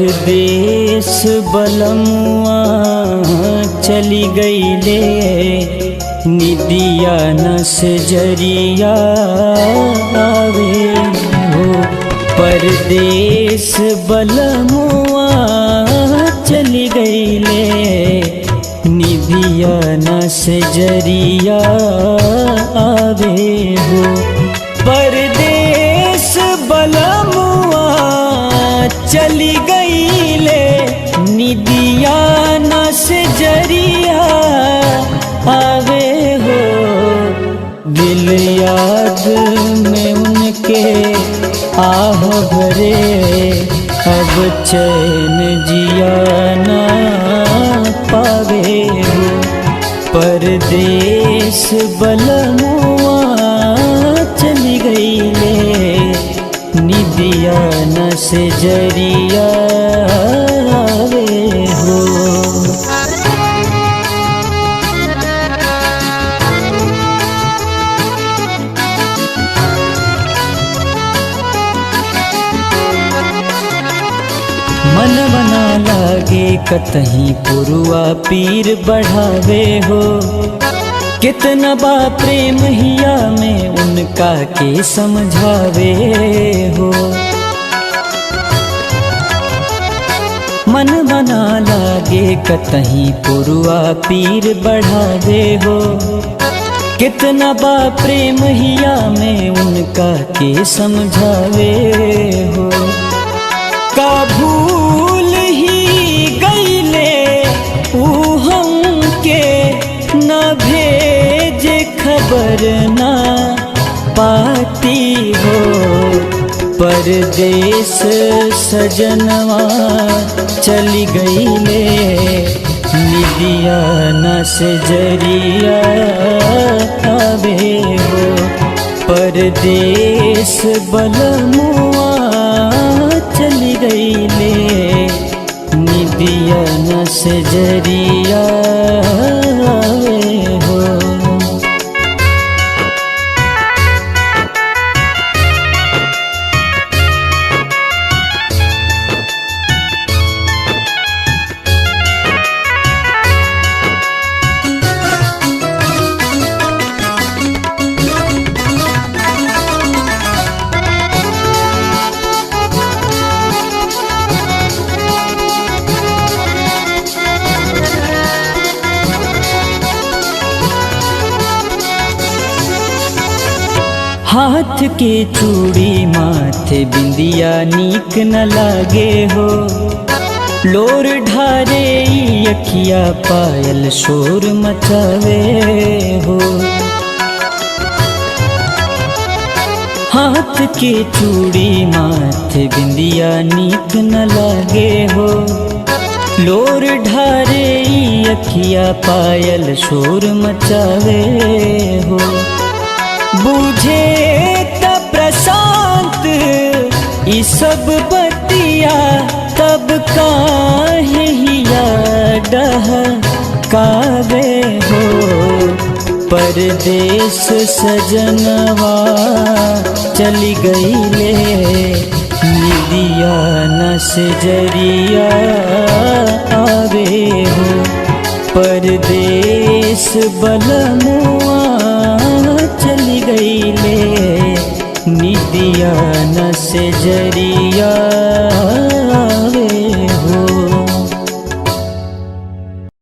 परदेस बलमुआ चली गईले, निदिया नस जरिया आवे हो। परदेस बलमुआ चली गईले, निदिया नस जरिया आवे हो। परदेस बलमुआ चली गईले, निदिया नस जरिया आवे हो। दिल याद में उनके आह भरे, अब चैन जिया ना पावे हो। परदेस बलमुआ चली गईले, निदिया नस जरिया आवे हो। मन बना लागे कतहीं पुरुआ पीर बढ़ावे हो। कितना बा प्रेम हिया में उनका के समझावे हो। मन बना लागे कतहीं पुरुआ पीर बढ़ावे हो। कितना बा प्रेम हिया में उनका के समझावे हो। का भूल ही गईले ऊ हमके, न भेजे खबर ना पाती हो। परदेस सजनवा चली गईले, निदिया नस जरिया आवे हो। परदेस बलमुआ चली गईले, निदिया नस जरिया आवे हो। हाथ के चूड़ी माथे बिंदिया नीक न लागे हो। लोर ढारे अखिया पायल शोर मचावे हो। हाथ के चूड़ी माथे बिंदिया नीक न लागे हो। लोर ढारे अखिया पायल शोर मचावे हो। बूझे त प्रशांत ई सब बतिया, तब काहे हिया डहकावे हो। परदेस सजनवा चली गईले, निदिया नस जरिया आवे हो। परदेस बलमुआ चली गईले, निदिया नस जरिया